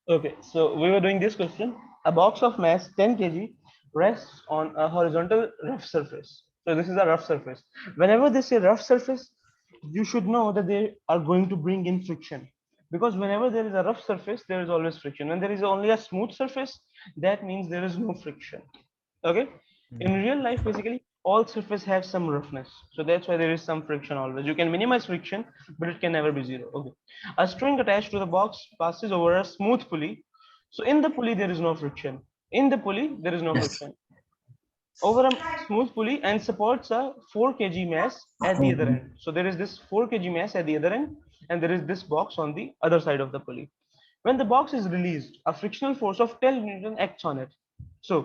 Okay, so we were doing this question. A box of mass 10 kg rests on a horizontal rough surface. So this is a rough surface. Whenever they say rough surface, you should know that they are going to bring in friction. Because whenever there is a rough surface, there is always friction. When there is only a smooth surface, that means there is no friction. Okay, in real life basically all surface have some roughness, so that's why there is some friction always. You can minimize friction, but it can never be zero. Okay, a string attached to the box passes over a smooth pulley, so in the pulley there is no friction. In the pulley there is no Yes. friction over a smooth pulley and supports a 4 kg mass at the other Mhm. end. So there is this 4 kg mass at the other end, and there is this box on the other side of the pulley. When the box is released, a frictional force of 10 Newton acts on it. So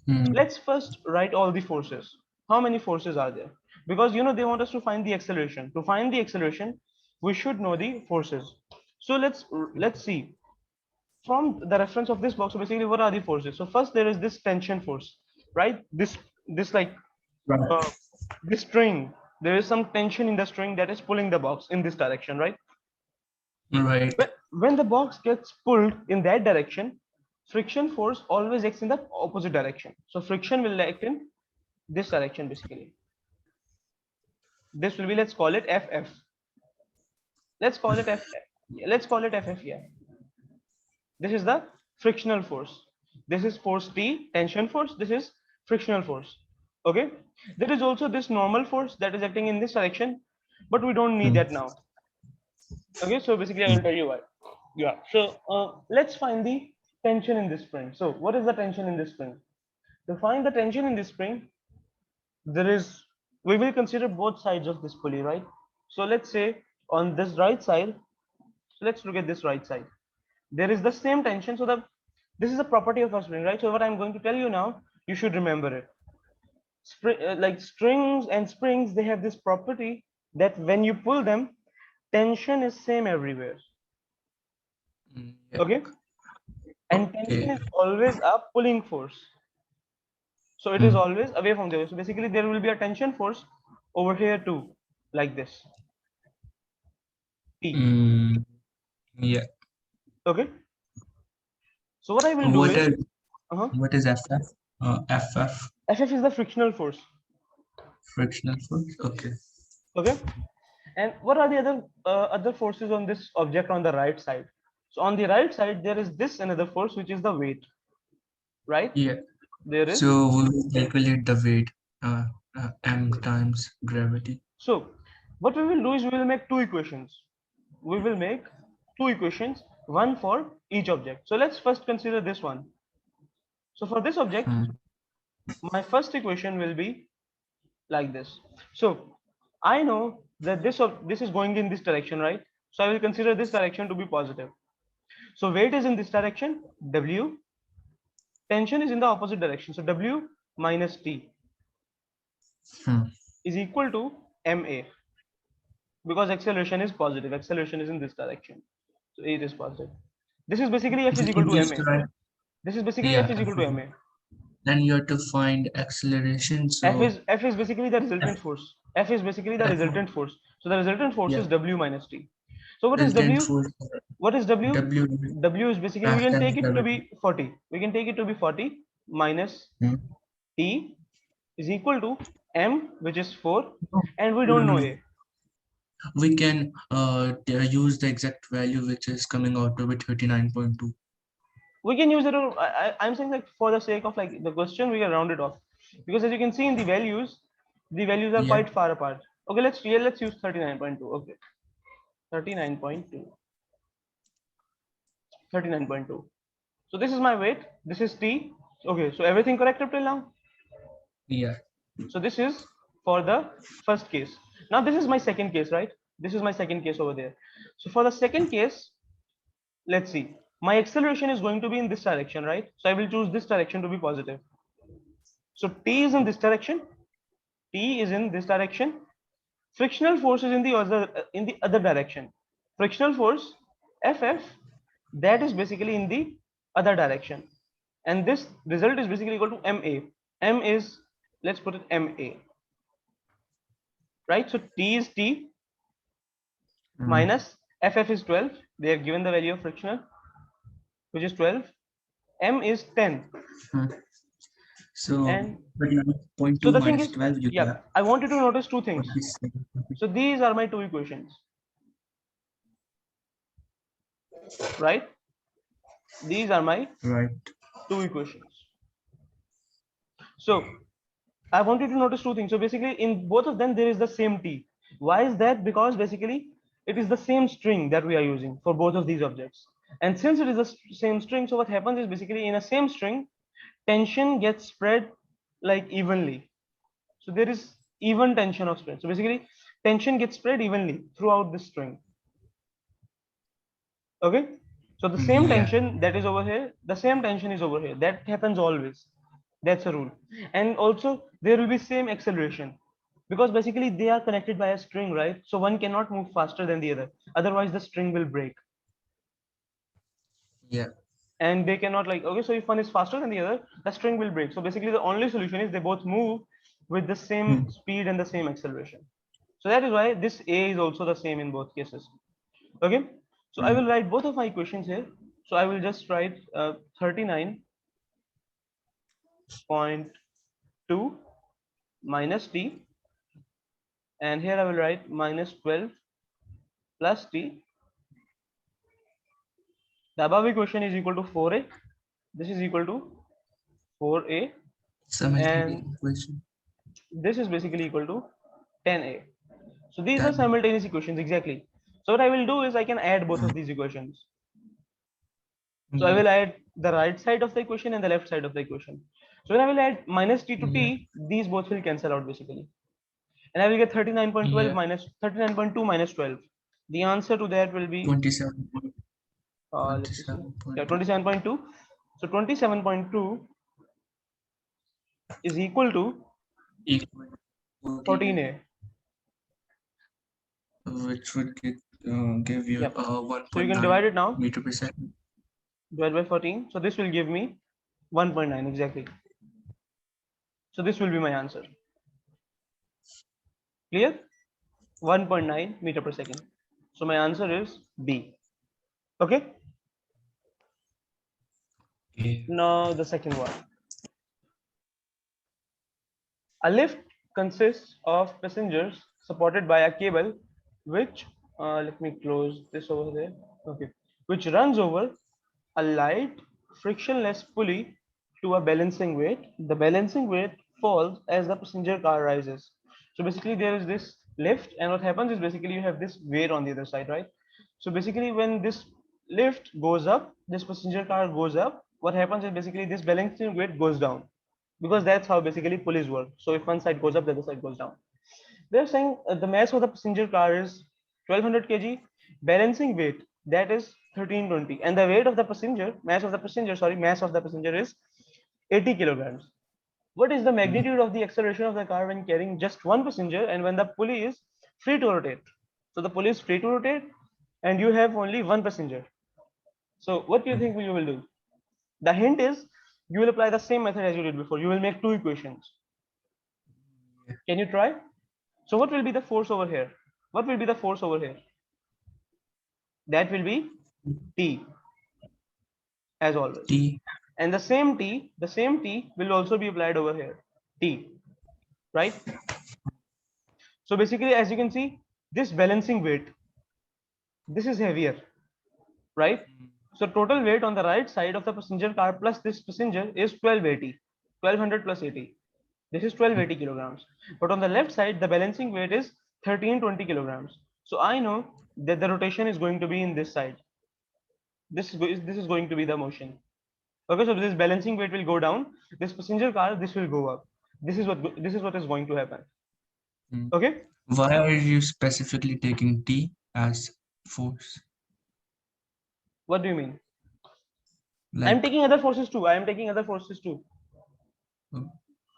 Mm. let's first write all the forces. How many forces are there? Because they want us to find the acceleration. To find the acceleration, we should know the forces. So let's see from the reference of this box. So basically, what are the forces? So first there is this tension force, right? This like Right. uh, this string. There is some tension in the string that is pulling the box in this direction, right? Right. When the box gets pulled in that direction, friction force always acts in the opposite direction. So friction will act in this direction basically. This will be, let's call it FF. Let's call it FF. Let's call it FF here. This is the frictional force. This is force T, tension force. This is frictional force. Okay. There is also this normal force that is acting in this direction, but we don't need Mm. that now. Okay. So basically, I will Mm. tell you why. Yeah. So let's find the tension in this spring. So what is the tension in this spring? To find the tension in this spring, there is we will consider both sides of this pulley, right? So let's say on this right side, so let's look at this right side. There is the same tension. So this is a property of a spring, right? So what I'm going to tell you now, you should remember it. Like strings and springs, they have this property that when you pull them, tension is same everywhere. Mm. Yeah. Okay, and tension Okay. is always a pulling force. So it is Mm. always away from there. So basically, there will be a tension force over here too, like this. T. Mm. Yeah. Okay. So what I will do What is, is uh-huh, what is FF? FF, FF is the frictional force. frictional force. Okay. Okay. And what are the other forces on this object on the right side? So on the right side, there is this another force, which is the weight, right? Yeah. There is. So we will calculate the weight. M times gravity. So what we will do is we will make two equations. We will make two equations, one for each object. So let's first consider this one. So for this object, Mm. my first equation will be like this. So I know that this is going in this direction, right? So I will consider this direction to be positive. So weight is in this direction, W. Tension is in the opposite direction. So W minus T Mm. is equal to MA, because acceleration is positive. Acceleration is in this direction. So it is positive. This is basically F is equal In to this MA. right, This is basically F yeah. is equal to MA. Then you have to find acceleration. So F is basically the F, resultant force. F is basically the F, resultant force. So the resultant force yeah. is W minus T. So what is Resultant W? force What is W? W W is basically, we mass can times take it to gravity. be 40. We can take it to be 40 minus Mm. T is equal to M, which is 4, No, and we don't no, know no. A. We can use the exact value which is coming out to be 39.2. We can use it. I'm saying, like, for the sake of like the question, we can round it off, because as you can see in the values are Yeah. quite far apart. Okay, let's use 39.2. Okay, 39.2, 39.2. So this is my weight. This is T. Okay, so everything correct up till now. Yeah. So this is for the first case. Now this is my second case, right? This is my second case over there. So for the second case, let's see. My acceleration is going to be in this direction, right? So I will choose this direction to be positive. So T is in this direction. T is in this direction. Frictional force is in the other direction. Frictional force FF, that is basically in the other direction, and this result is basically equal to MA. M is, let's put it MA, right? So T is T Mm. minus FF is 12. They have given the value of frictional. which is 12. M is 10. So, And 39.2 so the thing minus is, 12, you yeah, have I want you to notice two things. 47. So these are my two equations, right? These are my Right. two equations. So I want you to notice two things. So basically in both of them, there is the same T. Why is that? Because basically it is the same string that we are using for both of these objects. And since it is the same string, so what happens is basically in a same string, tension gets spread like evenly. So there is even tension of spread. So basically tension gets spread evenly throughout the string. Okay. So the same Yeah. tension that is over here, the same tension is over here. That happens always. That's a rule. And also there will be same acceleration because basically they are connected by a string, right? So one cannot move faster than the other. Otherwise the string will break. Yeah. And they cannot like, okay, so if one is faster than the other, the string will break. So basically the only solution is they both move with the same speed and the same acceleration. So that is why this A is also the same in both cases. Okay. So I will write both of my equations here. So I will just write 39.2 minus t, and here I will write minus 12 plus t. The above equation is equal to 4a. This is equal to 4a, Simultaneous and equation. this is basically equal to 10a. So these are 10. simultaneous equations exactly. So what I will do is I can add both of these equations. So I Yeah. will add the right side of the equation and the left side of the equation. So when I will add minus t to Yeah. t, these both will cancel out basically. And I will get 39.12 Yeah. minus 39.2 minus 12. The answer to that will be 27. let me see. Yeah, 27.2 27.2. So 27.2 is equal to equal to 14, 14a. which would give you Yep. So you can 1.9 divide it now. meter per second. Divide by 14. So this will give me 1.9 exactly. So this will be my answer. Clear? 1.9 meter per second. So my answer is B. Okay. Okay. Now the second one. A lift consists of passengers supported by a cable, which let me close this over there. Okay, which runs over a light frictionless pulley to a balancing weight. The balancing weight falls as the passenger car rises. So basically, there is this lift, and what happens is basically you have this weight on the other side, right? So basically, when this lift goes up, this passenger car goes up. What happens is basically this balancing weight goes down because that's how basically pulleys work. So if one side goes up, the other side goes down. They're saying the mass of the passenger car is 1200 kg, balancing weight that is 1320, and the weight of the passenger, mass of the passenger is 80 kilograms. What is the magnitude of the acceleration of the car when carrying just one passenger and when the pulley is free to rotate? So the pulley is free to rotate, and you have only one passenger. So what do you think you will do? The hint is you will apply the same method as you did before. You will make two equations. Can you try? So what will be the force over here? What will be the force over here? That will be T as always. T. And the same T will also be applied over here. T, right? So basically, as you can see, this balancing weight, this is heavier, right? So total weight on the right side of the passenger car plus this passenger is 1280, 1200 plus 80. This is 1280 kilograms. But on the left side, the balancing weight is 1320 kilograms. So I know that the rotation is going to be in this side. This is going to be the motion. Okay, so this balancing weight will go down. This passenger car, this will go up. This is what is going to happen. Okay. Why are you specifically taking T as force? What do you mean? I'm Like, taking other forces too. I am taking other forces too. uh,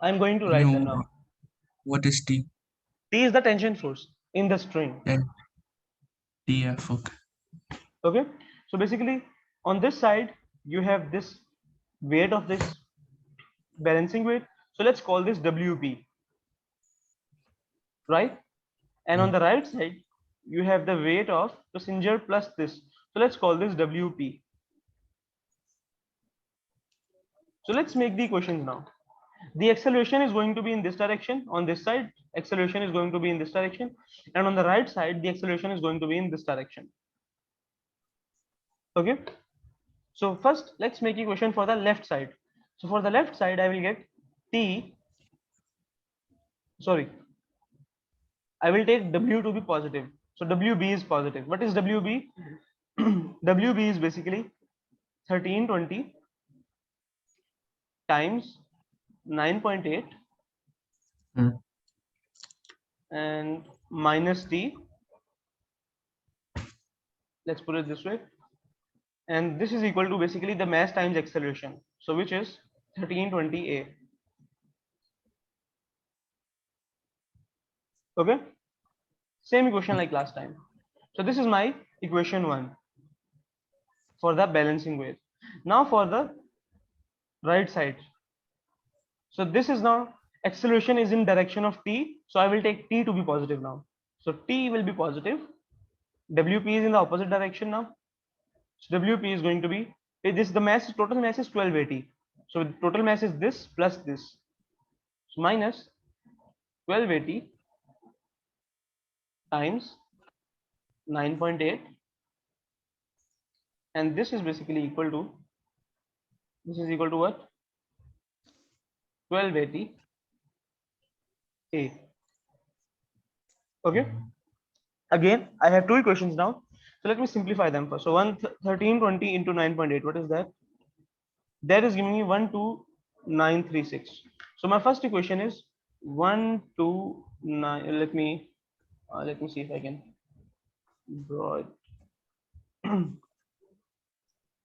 I'm going to write them no, now. what is T? T is the tension force in the string. Then TF, okay. Okay. So basically, on this side, you have this weight of this balancing weight. So let's call this WP, right? And on the right side, you have the weight of passenger plus this. So let's call this WP. So let's make the equations now. The acceleration is going to be in this direction. On this side, acceleration is going to be in this direction, and on the right side, the acceleration is going to be in this direction. Okay. So first, let's make equation for the left side. So for the left side, I will get t. Sorry, I will take w to be positive. So wb is positive. What is wb? wb is basically 1320 times 9.8 Hmm. and minus t. Let's put it this way. And this is equal to basically the mass times acceleration. So which is 1320 a. Okay. Same equation like last time. So this is my equation 1 for the balancing weight. Now for the right side. So this is now acceleration is in direction of t. So I will take t to be positive now. So t will be positive. WP is in the opposite direction now. So WP is going to be this. The mass, total mass is 1280. So total mass is this plus this. So minus 1280 times 9.8, and this is basically equal to, this is equal to what? 1280 a. Okay. Again, I have two equations now. So let me simplify them first. So 1320 into 9.8. What is that? That is giving me 12936. So my first equation is 129. Let me see if I can draw it.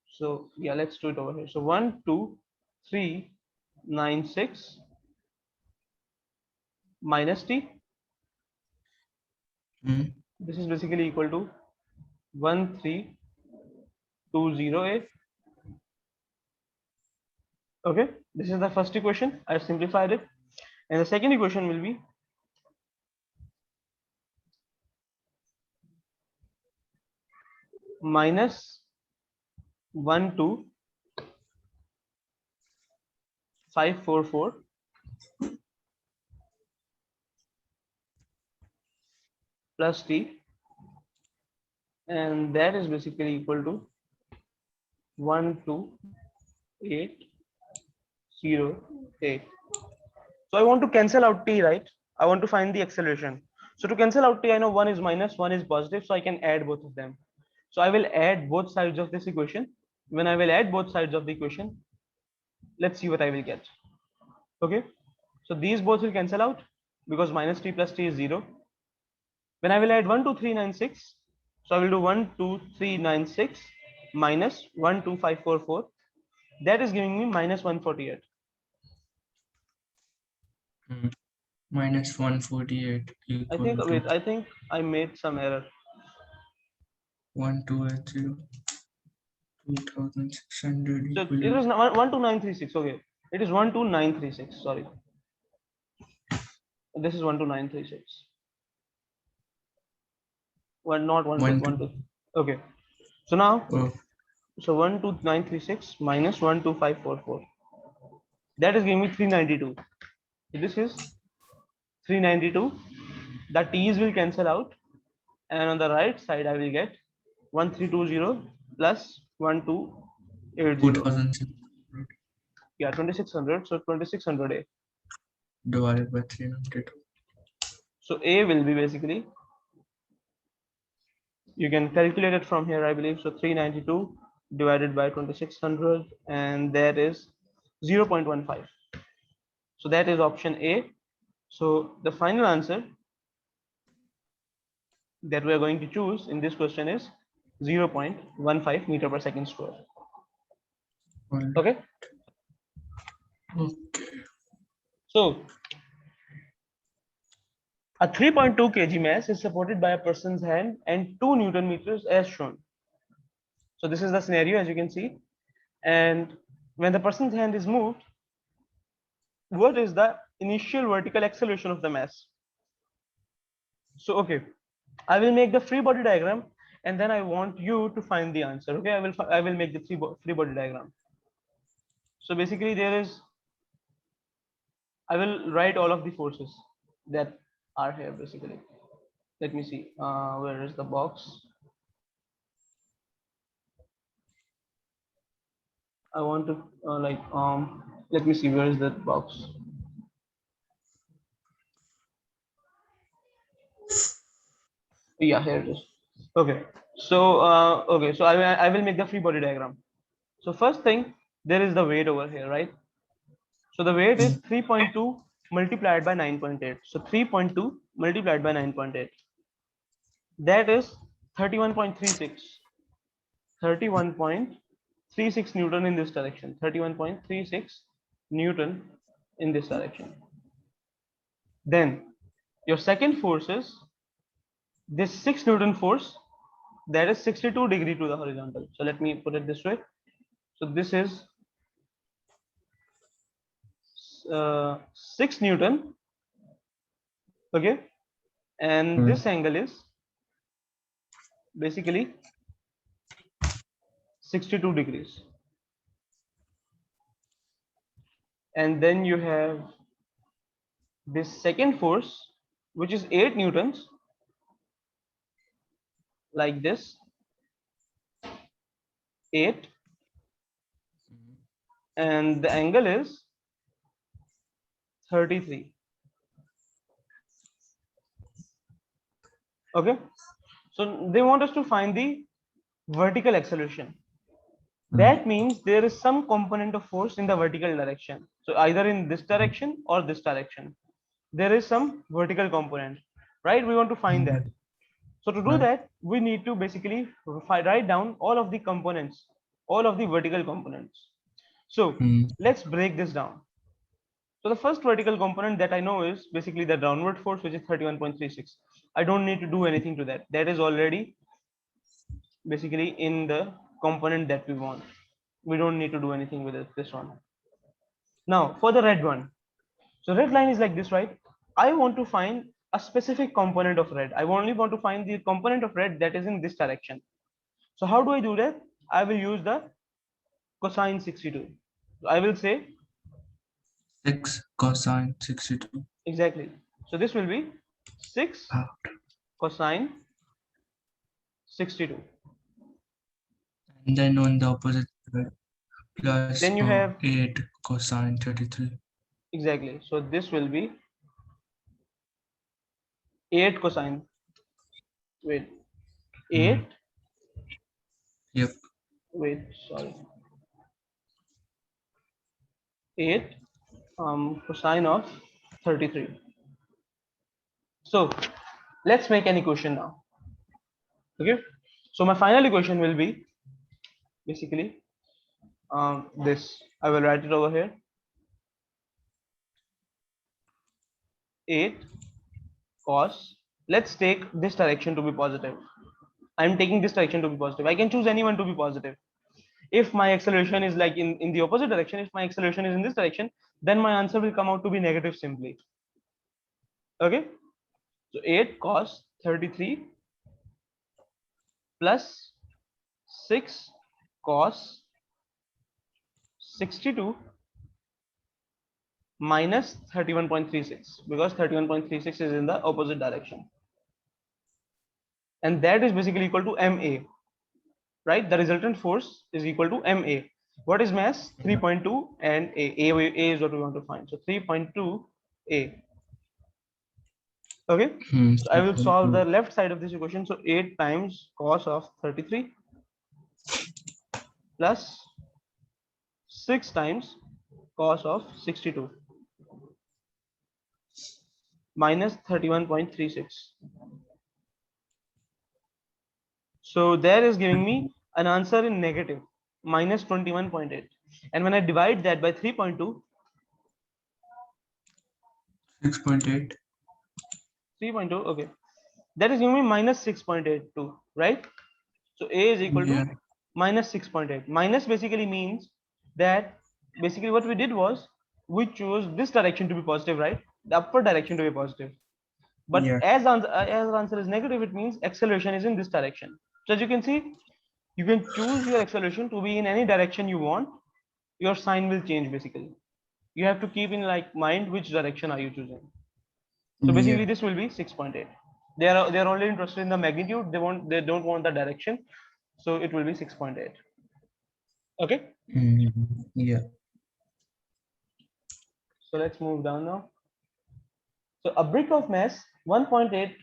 So yeah, let's do it over here. So 12396 minus t. Hmm. This is basically equal to 1320a. Okay, this is the first equation. I simplified it, and the second equation will be minus 12544 plus t, and that is basically equal to 12808. So I want to cancel out t, right? I want to find the acceleration. So to cancel out t, I know one is minus, one is positive, so I can add both of them. So I will add both sides of this equation. When I will add both sides of the equation, let's see what I will get. Okay, so these both will cancel out because minus t plus t is 0. When I will add 12396, so I will do 12396 minus 12544. That is giving me minus 148. Hmm. Minus 148 equal to I think I made some error. 1280 2600 So equal it to was 12936. Okay, it is 12936. Sorry, this is 12936. One, not one two one one two. two. Okay, so now, Oh, so 12936 minus 12544. That is giving me 392. This is 392. The t's will cancel out, and on the right side I will get 1320 plus 1280. 2600 Yeah, 2600. So 2600a. divided by 392. So a will be basically, you can calculate it from here, I believe. So 392 divided by 2600, and that is 0.15. So that is option A. So the final answer that we are going to choose in this question is 0.15 meter per second square. Okay. Okay. So a 3.2 kg mass is supported by a person's hand and 2 Newton meters as shown. So this is the scenario, as you can see. And when the person's hand is moved, what is the initial vertical acceleration of the mass? So okay, I will make the free body diagram, and then I want you to find the answer. Okay, I will make the free body diagram. So basically there is, I will write all of the forces that are here basically. Let me see, where is the box? I want to let me see, where is that box? Yeah, here it is. Okay, so I will make the free body diagram. So first thing, there is the weight over here, right? So the weight is 3.2 multiplied by 9.8. So 3.2 multiplied by 9.8. That is 31.36. 31.36 Newton in this direction. 31.36 Newton in this direction. Then your second force is this 6 Newton force, that is 62 degree to the horizontal. So let me put it this way. So this is 6 Newton, okay, and this angle is basically 62 degrees. And then you have this second force, which is 8 newtons, like this, 8, and the angle is 33. Okay, so they want us to find the vertical acceleration. That means there is some component of force in the vertical direction. So either in this direction or this direction, there is some vertical component, right? We want to find that. So to do that, we need to basically write down all of the components, all of the vertical components. So let's break this down. So the first vertical component that I know is basically the downward force, which is 31.36. I don't need to do anything to that. That is already basically in the component that we want. We don't need to do anything with it, this one. Now for the red one. So red line is like this, right? I want to find a specific component of red. I only want to find the component of red that is in this direction. So how do I do that? I will use the cosine 62. So I will say 6 cosine 62. exactly. So this will be 6 cosine 62. And then on the opposite side, plus Then you have 8 cosine 33. exactly. So this will be 8 cosine. Wait, 8. Yep. Wait, sorry. 8 cosine of 33. So let's make an equation now. Okay. So my final equation will be basically this. I will write it over here. 8 cos. Let's take this direction to be positive. I'm taking this direction to be positive. I can choose anyone to be positive. If my acceleration is like in the opposite direction, if my acceleration is in this direction, then my answer will come out to be negative simply. Okay. So 8 cos 33 plus 6 cos 62 minus 31.36, because 31.36 is in the opposite direction, and that is basically equal to ma, right? The resultant force is equal to ma. What is mass? 3.2, and a is what we want to find. So 3.2 a. Okay, so I will solve the left side of this equation. So 8 times cos of 33 plus 6 times cos of 62 minus 31.36. So there is giving me an answer in negative, minus 21.8. And when I divide that by 3.2, 6.8. 3.2, okay, that is giving me minus 6.82, right? So A is equal to minus 6.8. Minus basically means that basically what we did was we chose this direction to be positive, right? The upward direction to be positive. But as answer is negative, it means acceleration is in this direction. So as you can see, you can choose your acceleration to be in any direction you want, your sign will change basically. You have to keep in like mind which direction are you choosing. So basically Yeah. this will be 6.8. They are only interested in the magnitude. They don't want the direction. So it will be 6.8. Okay. Yeah. So let's move down now. So a brick of mass 1.8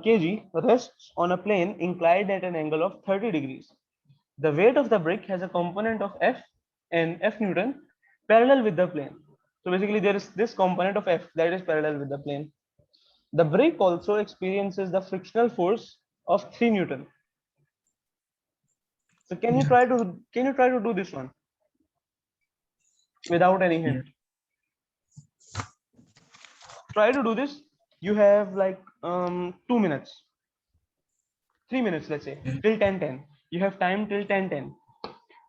kg rests on a plane inclined at an angle of 30 degrees. The weight of the brick has a component of F and F Newton parallel with the plane. So basically there is this component of F that is parallel with the plane. The brick also experiences the frictional force of 3 Newton. So Yeah. can you try to do this one without any Yeah. hint? Try to do this. You have like 2 minutes, 3 minutes, let's say Yeah. till 10:10. You have time till 10:10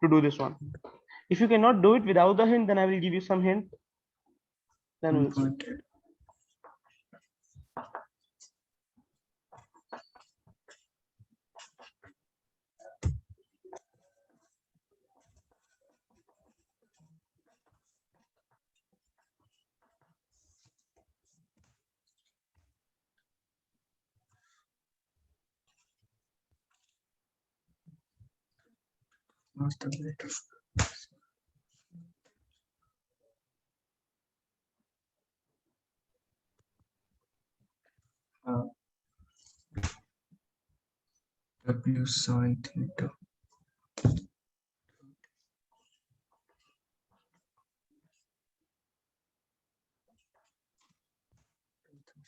to do this one. If you cannot do it without the hint, then I will give you some hint. Then we'll see. 1.8. What's the weight of uh, W sine theta?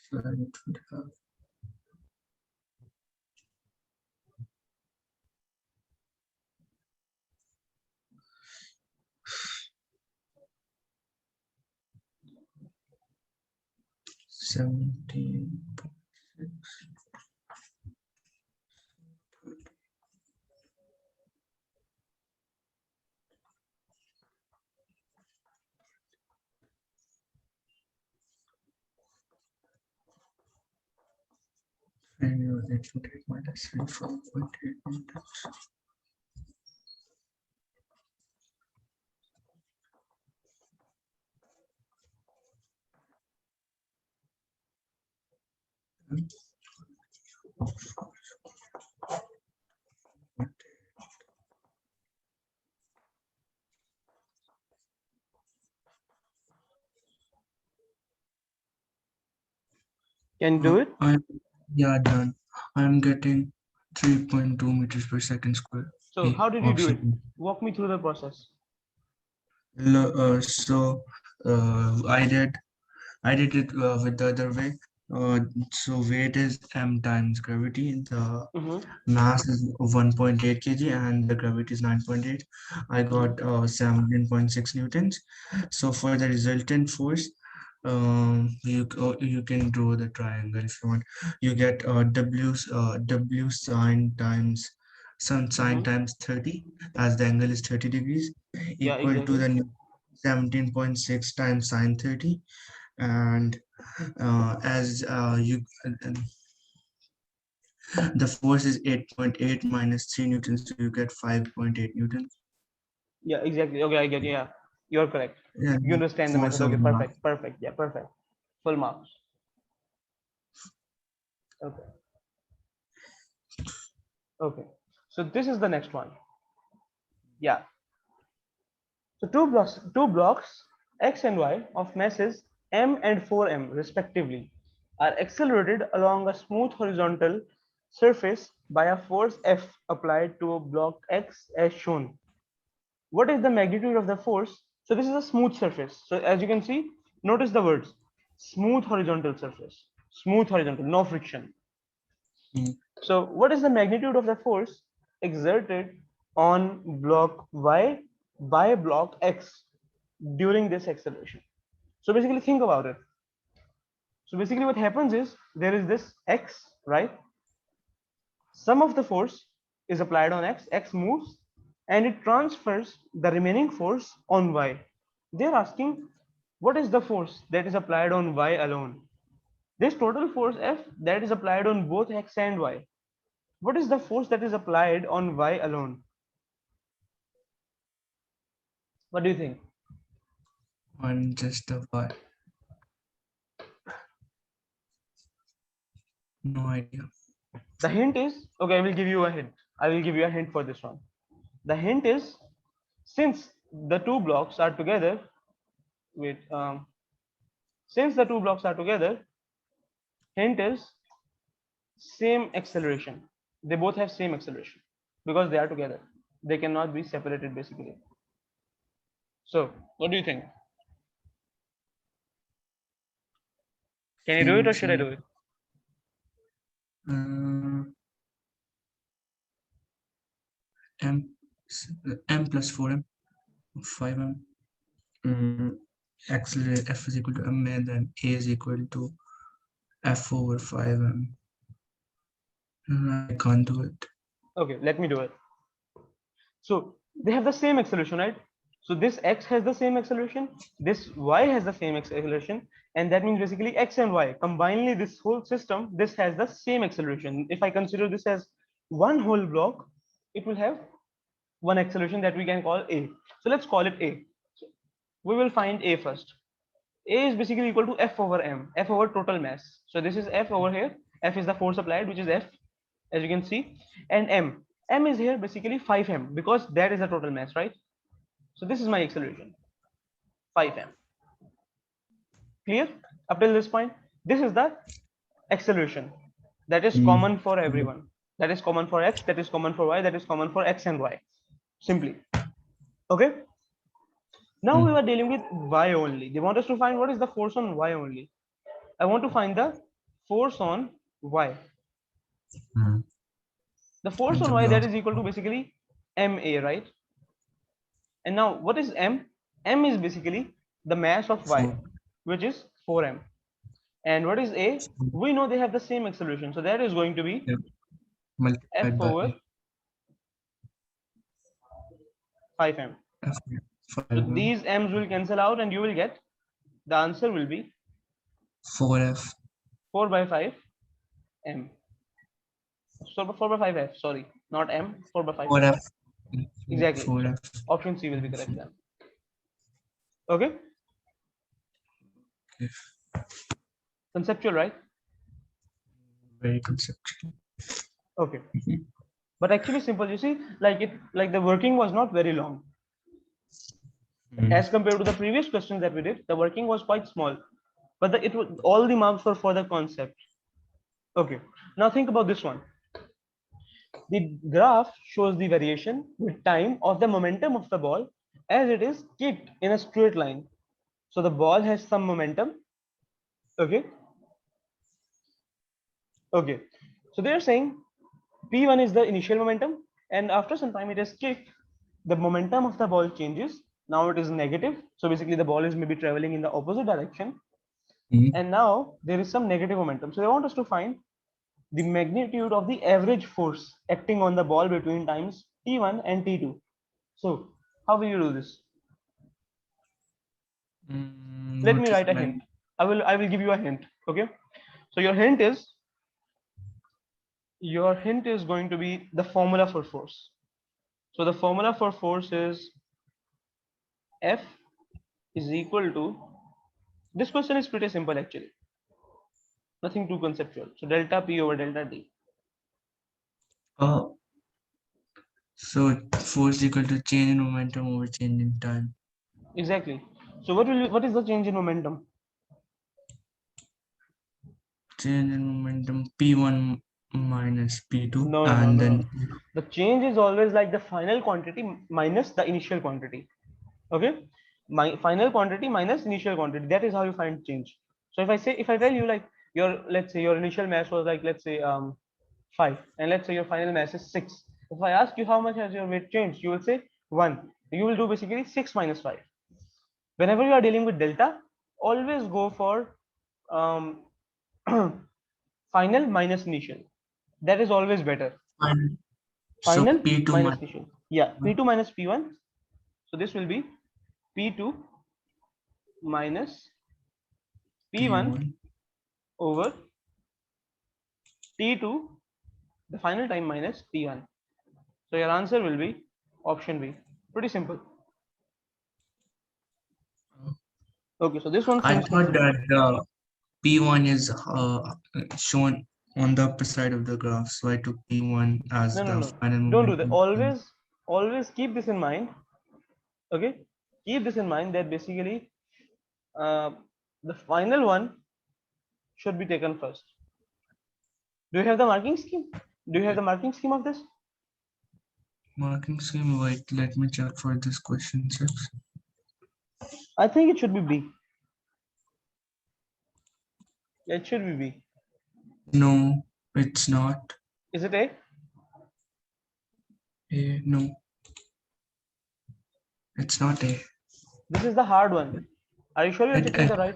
So it would have 17.6. And you need to take minus 34.8 meters. Can you do it? I Yeah, done. I'm getting 3.2 meters per second square. So how did you Of do it? second. Walk me through the process. So I did it with the other way. So weight is m times gravity. The Mm-hmm. mass is 1.8 kg and the gravity is 9.8. I got 17.6 newtons. So for the resultant force, you can draw the triangle if you want. You get W sine times sun sine Mm-hmm. times 30, as the angle is 30 degrees, Yeah, equal to exactly. the 17.6 times sine 30. And as you the force is 8.8 minus 3 newtons, so you get 5.8 newtons. Yeah, exactly. Okay, I get. Yeah, you're correct. Yeah, You understand the force method. of Okay, mass. perfect, perfect. Yeah, perfect. Full marks. Okay, okay. So this is the next one. Yeah. So two blocks X and Y of masses m and 4m respectively are accelerated along a smooth horizontal surface by a force F applied to a block X as shown. What is the magnitude of the force? So this is a smooth surface. So as you can see, notice the words smooth horizontal surface, smooth horizontal, no friction. Mm. So what is the magnitude of the force exerted on block Y by block X during this acceleration? So basically think about it. So basically what happens is there is this X, right? Some of the force is applied on X, X moves, and it transfers the remaining force on Y. They're asking what is the force that is applied on Y alone? This total force F that is applied on both X and Y. What is the force that is applied on Y alone? What do you think? And just a y. No idea. The hint is, okay, I will give you a hint. I will give you a hint for this one. The hint is, since the two blocks are together, wait, since the two blocks are together, hint is same acceleration. They both have same acceleration because they are together. They cannot be separated basically. So, what do you think? Can you do it or should I do it? M plus 4m, 5m. Accelerate f is equal to m, and then a is equal to f over 5m. I can't do it. Okay, let me do it. So they have the same acceleration, right? So this x has the same acceleration, this y has the same acceleration, and that means basically x and y combinedly, this whole system, this has the same acceleration. If I consider this as one whole block, it will have one acceleration that we can call a. So let's call it a. So we will find a first. A is basically equal to F over m, F over total mass. So this is F over here. F is the force applied, which is F, as you can see, and m. M is here basically 5m because that is the total mass, right? So this is my acceleration, 5m. Clear up till this point? This is the acceleration that is common for everyone. That is common for x, that is common for y, that is common for x and y. Simply. Okay. Now we were dealing with y only. They want us to find what is the force on y only. I want to find the force on y. The force on y, that is equal to basically ma, right? And now what is m? M is basically the mass of y, which is 4m. And what is a? We know they have the same acceleration, so that is going to be f over 5m. So these m's will cancel out and you will get, the answer will be 4f. 4 by 5 m. So 4 by 5 f, sorry, not m, 4 by 5 4f. Exactly. 4f. Option C will be correct then. Okay. Conceptual, right? Very conceptual. Okay. But actually simple, you see, like the working was not very long. As compared to the previous questions that we did, the working was quite small, but it was all the marks were for the concept. Okay, now think about this one. The graph shows the variation with time of the momentum of the ball as it is kicked in a straight line. So the ball has some momentum. Okay. Okay. So they're saying P1 is the initial momentum, and after some time it is kicked, the momentum of the ball changes. Now it is negative. So basically the ball is maybe traveling in the opposite direction. And now there is some negative momentum. So they want us to find the magnitude of the average force acting on the ball between times T1 and T2. So how will you do this? Let me write a hint. I will give you a hint. Okay. So your hint is going to be the formula for force. So the formula for force is F is equal to, this question is pretty simple actually. Nothing too conceptual. So delta P over delta D. So force equal to change in momentum over change in time. Exactly. So what is the change in momentum? Change in momentum P1 minus P2. No. The change is always like the final quantity minus the initial quantity. Okay. My final quantity minus initial quantity. That is how you find change. So if I tell you like let's say your initial mass was like, let's say 5, and let's say your final mass is 6. If I ask you how much has your weight changed, you will say 1. You will do basically 6 minus 5. Whenever you are dealing with delta, always go for final minus initial. That is always better. So Final P2 minus initial. Yeah, P2 minus P1. So this will be P2 minus P1 over T2, the final time minus T1. So your answer will be option B. Pretty simple. Okay, so this one I seems thought considered. that the P1 is shown on the upper side of the graph, so I took P1 as No, no, the no. final Don't do that. momentum. Always keep this in mind. Okay, keep this in mind that basically uh, the final one should be taken first. Do you have the marking scheme? Do you have the marking scheme of this? Marking scheme, wait, let me check for this question 6. I think it should be B. Yeah, it should be B. No, it's not. Is it A? No, it's not A. This is the hard one. Are you sure you're It, checking it the right?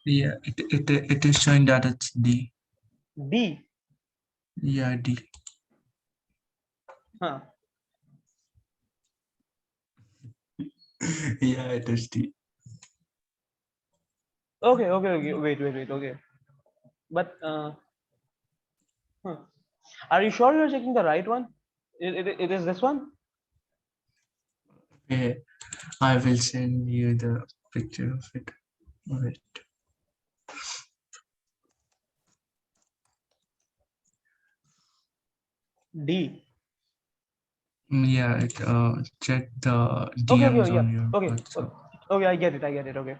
yeah, it is showing that it's D. D. Yeah, D. Huh. Yeah, it is D. Okay. Wait. Okay. But huh. Are you sure you're checking the right one? It is this one? Okay, I will send you the picture of it. Wait. D. Yeah, check the Okay, DMs yeah. on your Okay. WhatsApp. Okay, I get it. Okay.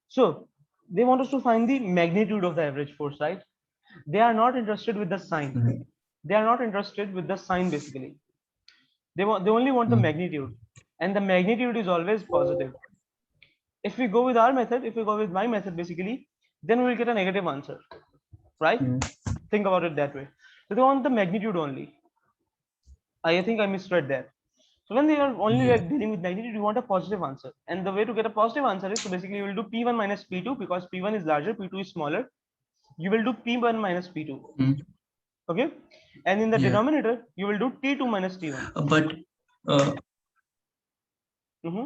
So they want us to find the magnitude of the average force, right? They are not interested with the sign. Right. They are not interested with the sign basically. They only want the Mm. magnitude, and the magnitude is always positive. If we go with our method, if we go with my method basically, then we will get a negative answer, right? Mm. Think about it that way. So they want the magnitude only. I think I misread that. So when they are only Yeah. like dealing with magnitude, you want a positive answer. And the way to get a positive answer is, so basically you will do P1 minus P2 because P1 is larger, P2 is smaller. You will do P1 minus P2. Mm. Okay. And in the Yeah. denominator, you will do T2 minus T1. But uh, Mm-hmm.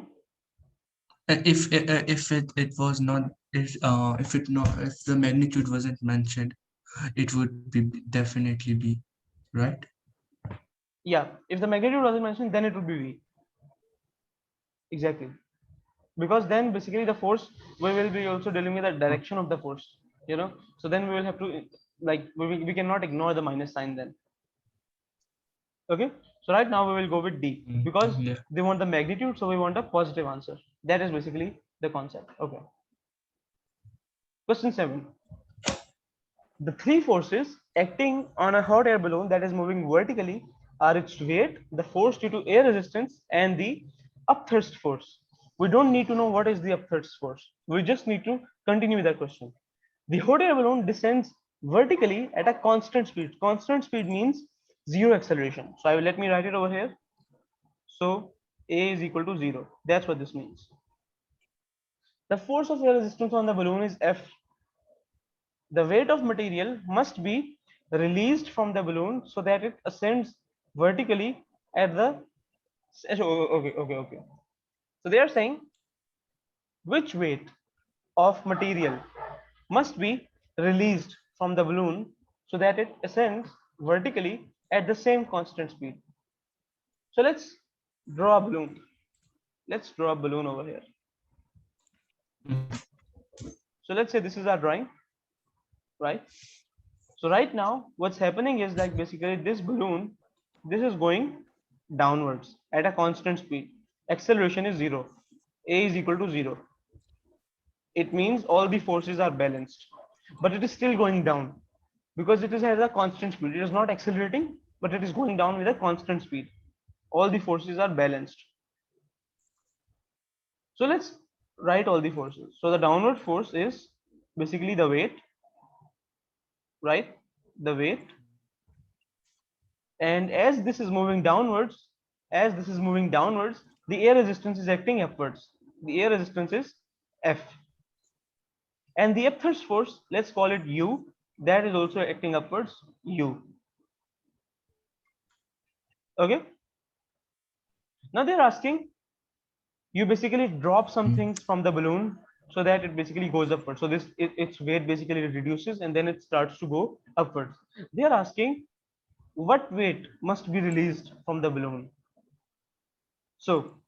if it was not, if the magnitude wasn't mentioned, it would be definitely be right. Yeah. If the magnitude wasn't mentioned, then it would be V. Exactly. Because then basically the force, we will be also dealing with the direction of the force, so then we will have to, like, we cannot ignore the minus sign then. Okay, so right now we will go with D Mm. because Yeah. they want the magnitude, so we want a positive answer. That is basically the concept. Okay, question 7. The three forces acting on a hot air balloon that is moving vertically are its weight, the force due to air resistance, and the upthrust force. We don't need to know what is the upthrust force. We just need to continue with that question. The hot air balloon descends vertically at a constant speed. Constant speed means zero acceleration. So let me write it over here. So A is equal to 0. That's what this means. The force of air resistance on the balloon is F. The weight of material must be released from the balloon so that it ascends vertically at the. Okay. So they are saying which weight of material must be released from the balloon so that it ascends vertically at the same constant speed. So let's draw a balloon. Let's draw a balloon over here. Mm. So let's say this is our drawing, right? So right now, what's happening is like basically this balloon, this is going downwards at a constant speed. Acceleration is 0. A is equal to 0. It means all the forces are balanced, but it is still going down because it is at a constant speed. It is not accelerating, but it is going down with a constant speed. All the forces are balanced. So let's write all the forces. So the downward force is basically the weight, right? The weight. And as this is moving downwards, the air resistance is acting upwards. The air resistance is F. And the upwards force, let's call it U, that is also acting upwards, U. Okay. Now they're asking you basically drop some Mm. things from the balloon so that it basically goes upwards. So its weight basically reduces and then it starts to go upwards. They are asking what weight must be released from the balloon. So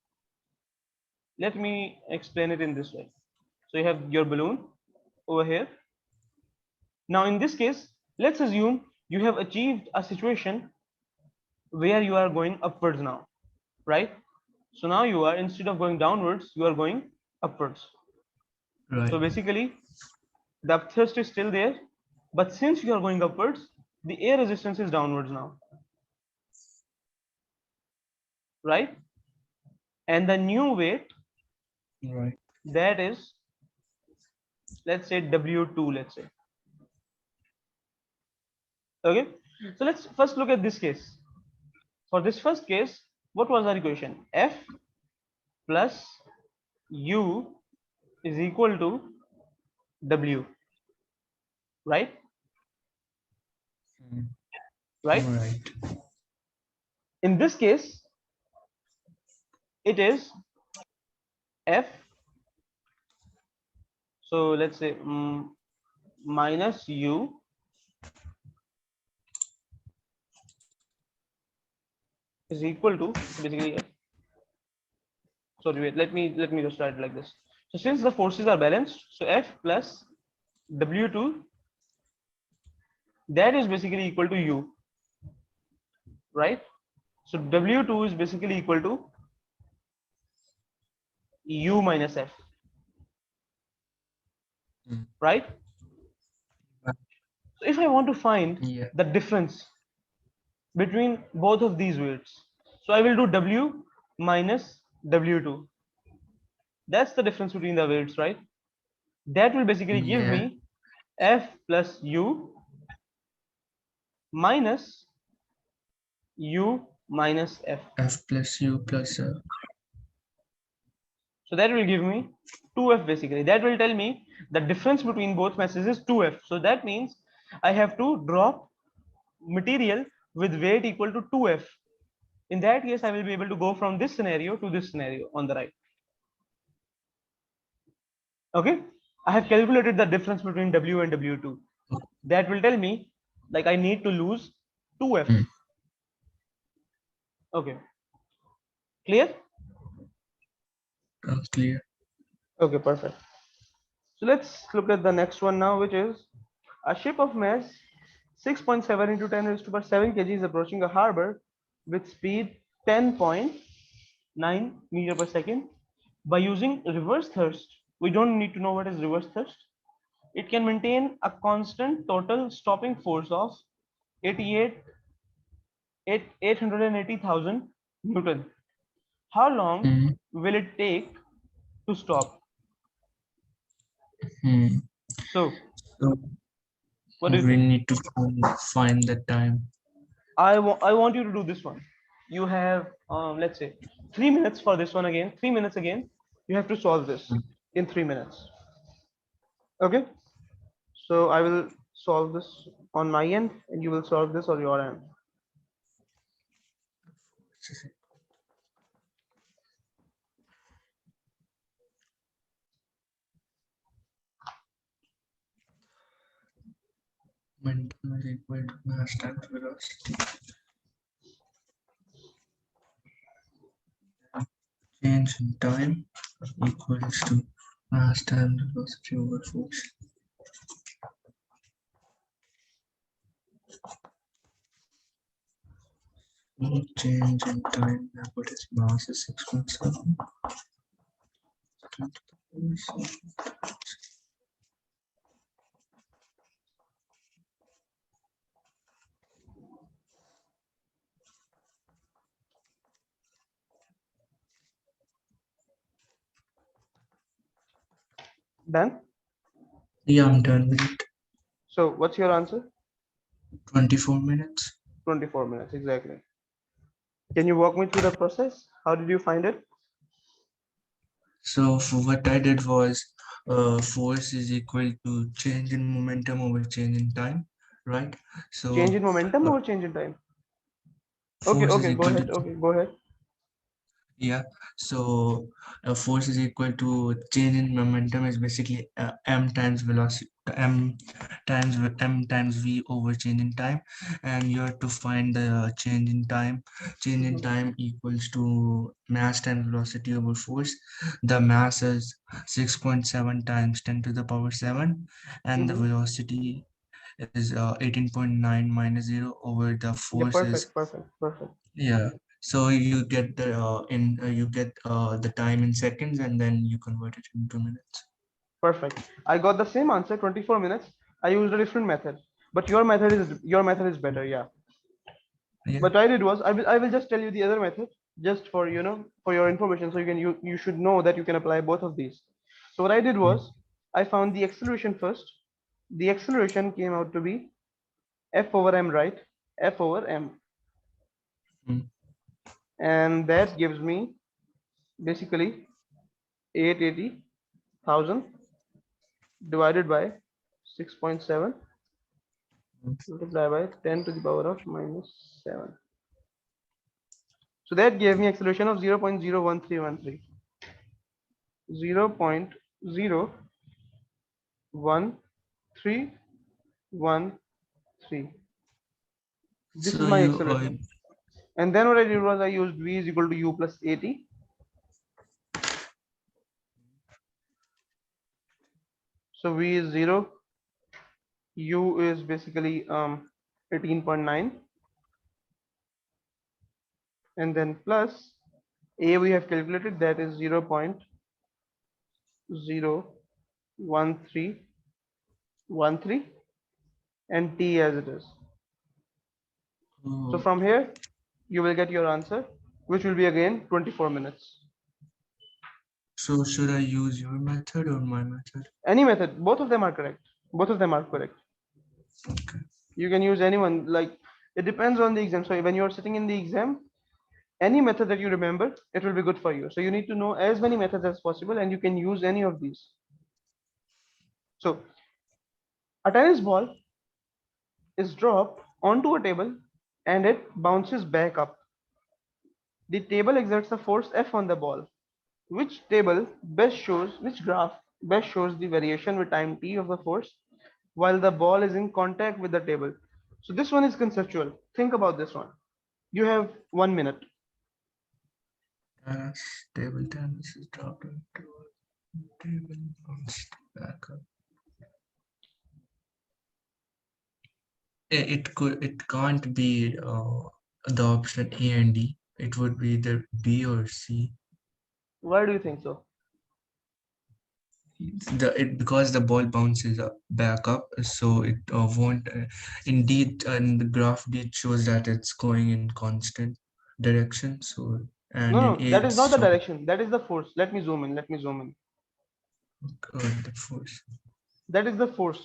let me explain it in this way. So you have your balloon over here. Now in this case, let's assume you have achieved a situation where you are going upwards now, right? So now you are, instead of going downwards, you are going upwards. Right. So basically, the upthrust is still there, but since you are going upwards, the air resistance is downwards now, right? And the new weight, Right. that is, let's say W2, let's say. Okay, so let's first look at this case. For this first case, what was our equation? F plus U is equal to W, right? Mm. Right? Right. In this case, it is F, so let's say minus U is equal to, basically, sorry, wait, let me just start it like this. So since the forces are balanced, so F plus W2, that is basically equal to U, right? So W2 is basically equal to U minus F, Mm. right? So if I want to find Yeah. the difference between both of these weights, so I will do W minus W2. That's the difference between the weights, right? That will basically give Yeah. me F plus U minus U minus F. F plus U plus So that will give me 2F basically. That will tell me the difference between both masses is 2F. So that means I have to drop material with weight equal to 2F. In that case, I will be able to go from this scenario to this scenario on the right. Okay, I have calculated the difference between W and W2. That will tell me like I need to lose 2F. Mm. Okay, clear? Clear. Okay, perfect. So let's look at the next one now, which is a ship of mass 6.7 into 10 raised to power 7 kg is approaching a harbor with speed 10.9 meter per second. By using reverse thrust, we don't need to know what is reverse thrust. It can maintain a constant total stopping force of 88 880,000 Newton. How long Mm. will it take to stop? Mm. So, So what do you we think? need to find the time. I want you to do this one. You have let's say 3 minutes for this one again. 3 minutes again. You have to solve this Mm. in 3 minutes. Okay. So I will solve this on my end, and you will solve this on your end. Momentum is equal to mass times velocity. Change in time equals to mass times velocity over force. Change in time, what is mass is 6.7. Done. Yeah, I'm done with it. So what's your answer? 24 minutes. 24 minutes exactly. Can you walk me through the process? How did you find it? So for what I did was force is equal to change in momentum over change in time, right? So Change in momentum uh, or change in time? Okay, force is okay, go equal to ahead. Okay, go ahead. Yeah, so force is equal to change in momentum is basically m times velocity, m times v over change in time, and you have to find the change in time. Change in time equals to mass times velocity over force. The mass is 6.7 times 10 to the power 7, and the Mm-hmm. velocity is 18.9 minus 0 over the Yeah, force is, perfect, perfect, perfect. yeah. So you get the you get the time in seconds and then you convert it into minutes. Perfect. I got the same answer, 24 minutes. I used a different method, but your method is better, yeah. Yeah. What I did was I will just tell you the other method just for for your information, so you should know that you can apply both of these. So what I did Mm, was I found the acceleration first. The acceleration came out to be F over m, right? F over m, mm. and that gives me basically 880,000 divided by 6.7 Mm. multiplied by 10 to the power of minus 7. So that gave me acceleration of 0.01313. 0.01313. This is So my you acceleration. And then what I did was I used v is equal to u plus 80. So v is 0, u is basically 18.9, and then plus a we have calculated, that is 0.01313, and t as it is. So uh, from here you will get your answer, which will be again 24 minutes. so should I use your method or my method? Any method, both of them are correct. Both of them are correct. Okay. You can use anyone, like it depends on the exam. So when you're sitting in the exam, any method that you remember, it will be good for you. So you need to know as many methods as possible, and you can use any of these. So a tennis ball is dropped onto a table and it bounces back up. The table exerts a force F on the ball. Which graph best shows the variation with time t of the force while the ball is in contact with the table? So this one is conceptual. Think about this one. You have 1 minute. Table tennis is dropped into a table bounced back up. It can't be the option A and D. It would be either B or C. Why do you think so? Because the ball bounces back up, so it won't. Indeed, and the graph D shows that it's going in constant direction. So No, and in no, A that is it's not the showing direction. That is the force. Let me zoom in. Let me zoom in. the force. That is the force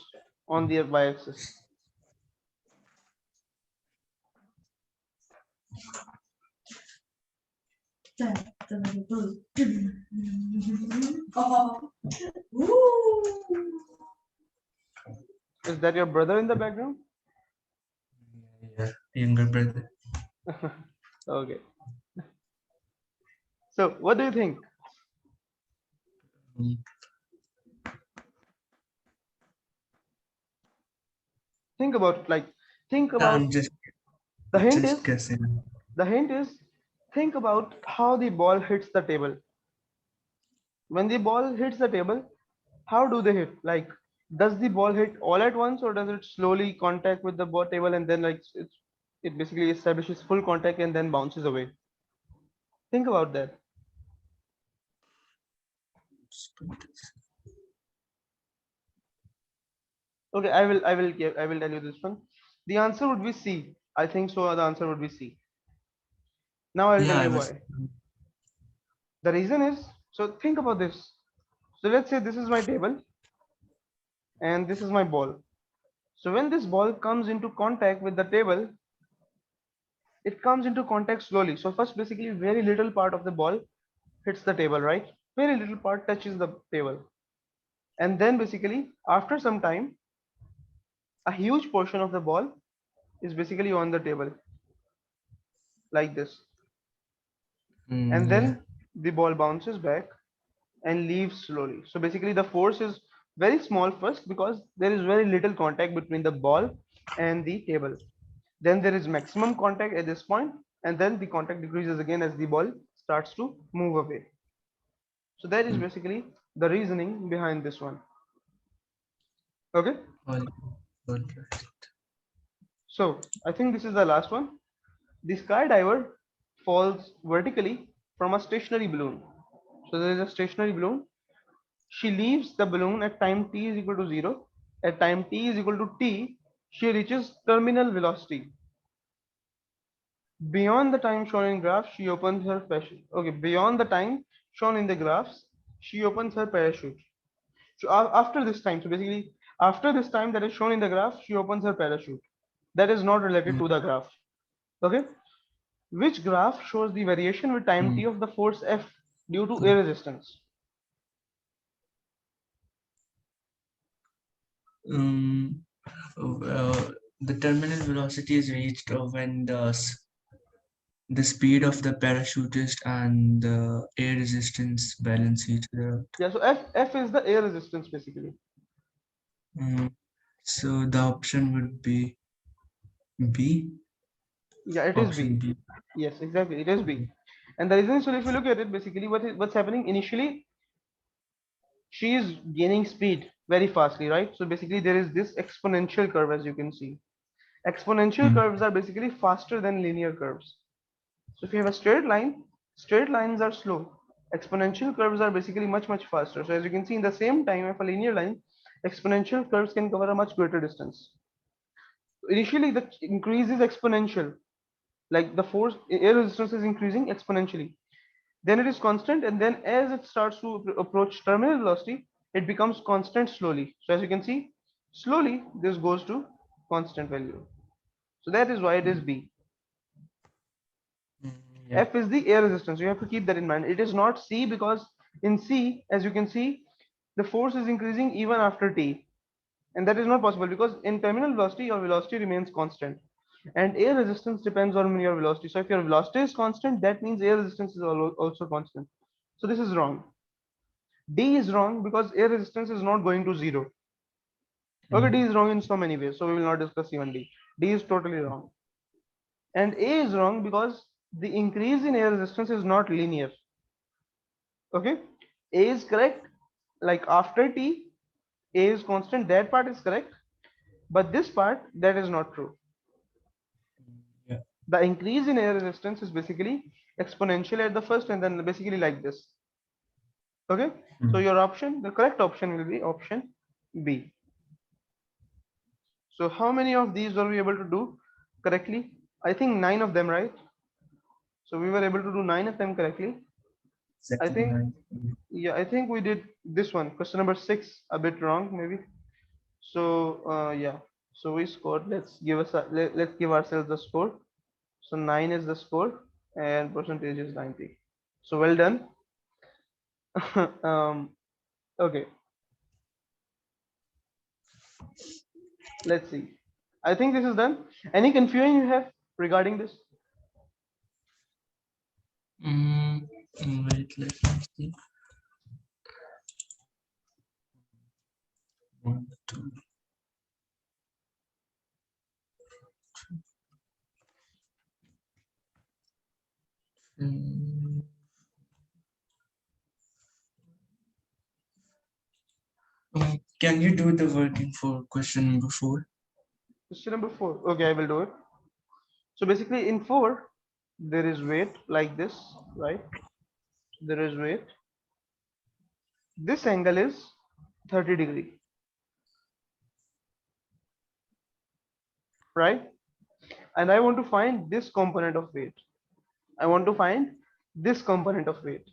on the y-axis. Is that your brother in the background? Yeah, younger brother. Okay. So what do you think? Mm, Think about, like, think I'm about, just the hint is, just guessing. the hint is, think about how the ball hits the table. When the ball hits the table, how do they hit? Like, does the ball hit all at once, or does it slowly contact with the ball table and then like it basically establishes full contact and then bounces away? Think about that. Okay, I will tell you this one. The answer would be C. I think so. The answer would be C. Now I'll Yeah, tell I you was. why. The reason is, so think about this. So let's say this is my table and this is my ball. So when this ball comes into contact with the table, it comes into contact slowly. So first, basically, very little part of the ball hits the table, right? Very little part touches the table. And then basically, after some time, a huge portion of the ball is basically on the table, like this. and Yeah. then the ball bounces back and leaves slowly. So basically the force is very small first because there is very little contact between the ball and the table. Then there is maximum contact at this point, and then the contact decreases again as the ball starts to move away. So that is Mm. basically the reasoning behind this one. Okay, All, all right. so I think this is the last one. The skydiver falls vertically from a stationary balloon. So there is a stationary balloon. She leaves the balloon at time t is equal to 0. At time t is equal to t, she reaches terminal velocity. Beyond the time shown in graph, she opens her parachute. Okay, beyond the time shown in the graphs, she opens her parachute. So after this time, so basically after this time that is shown in the graph, she opens her parachute. That is not related Mm. to the graph. Okay, which graph shows the variation with time t Mm. of the force F due to air resistance? Um, the terminal velocity is reached when the speed of the parachutist and the air resistance balance each other out. Yeah, so F is the air resistance basically. So the option would be B. Yeah, it is Option B. B. Yes, exactly. It is B. And the reason is, so if you look at it, basically what's happening initially, she is gaining speed very fastly, right? So basically there is this exponential curve as you can see. Exponential Mm. curves are basically faster than linear curves. So if you have a straight line, straight lines are slow. Exponential curves are basically much faster. So as you can see in the same time of a linear line, exponential curves can cover a much greater distance. Initially the increase is exponential, like the force air resistance is increasing exponentially, then it is constant, and then as it starts to approach terminal velocity it becomes constant slowly. So as you can see, slowly this goes to constant value. So that is why it is B. Mm. Yeah. F is the air resistance, you have to keep that in mind. It is not C because in C, as you can see, the force is increasing even after T, and that is not possible because in terminal velocity your velocity remains constant and air resistance depends on your velocity. So if your velocity is constant, that means air resistance is also constant. So this is wrong. D is wrong because air resistance is not going to 0. Okay, D Mm. is wrong in so many ways, so we will not discuss even D. D is totally wrong. And A is wrong because the increase in air resistance is not linear. Okay, A is correct, like after T, A is constant, that part is correct, but this part, that is not true. Yeah. The increase in air resistance is basically exponential at the first and then basically like this. Okay, so Mm. your option, the correct option will be option B. So how many of these were we able to do correctly? I think 9 of them, right? So we were able to do 9 of them correctly. I Exactly think, right. yeah, I think we did this one, question number 6, a bit wrong maybe. So yeah, so we scored. Let's give ourselves the score. So 9 is the score and percentage is 90. So well done. um, okay, let's see. I think this is done. Any confusion you have regarding this? Mm. Wait, let me see. One, two, three. Can you do the working for question number 4? Question number 4. Okay, I will do it. So basically in 4, there is weight like this, right? There is weight. This angle is 30-degree, right? And I want to find this component of weight. I want to find this component of weight.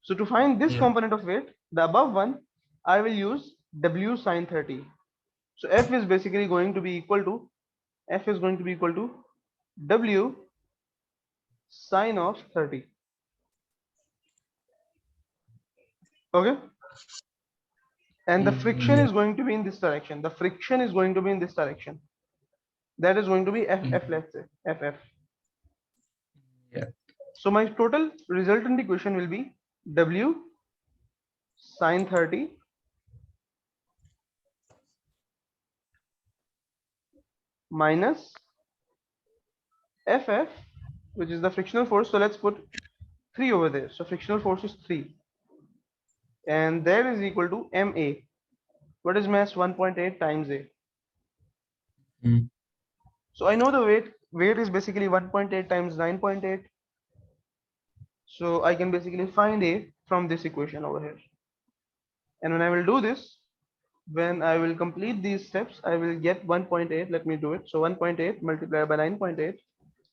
So to find this Yeah. component of weight, the above one, I will use W sine 30. So F is basically going to be equal to, F is going to be equal to W sine of 30. Okay. And the friction Yeah. is going to be in this direction. The friction is going to be in this direction. That is going to be Mm. F, let's say, FF. Yeah. So my total resultant equation will be W sine 30 minus FF, which is the frictional force. So let's put 3 over there. So frictional force is 3. And that is equal to MA. What is mass? 1.8 times A. Mm. So I know the weight. Weight is basically 1.8 times 9.8. So I can basically find A from this equation over here. And when I will do this, when I will complete these steps, I will get 1.8. Let me do it. So 1.8 multiplied by 9.8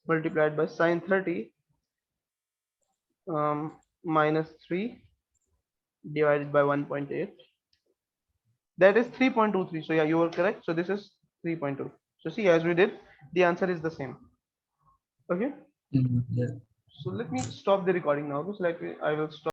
multiplied by sine 30 minus 3 divided by 1.8. That is 3.23. So yeah, you were correct. So this is 3.2. So see, as we did, the answer is the same. Okay. Yeah. So let me stop the recording now. Just like I will stop.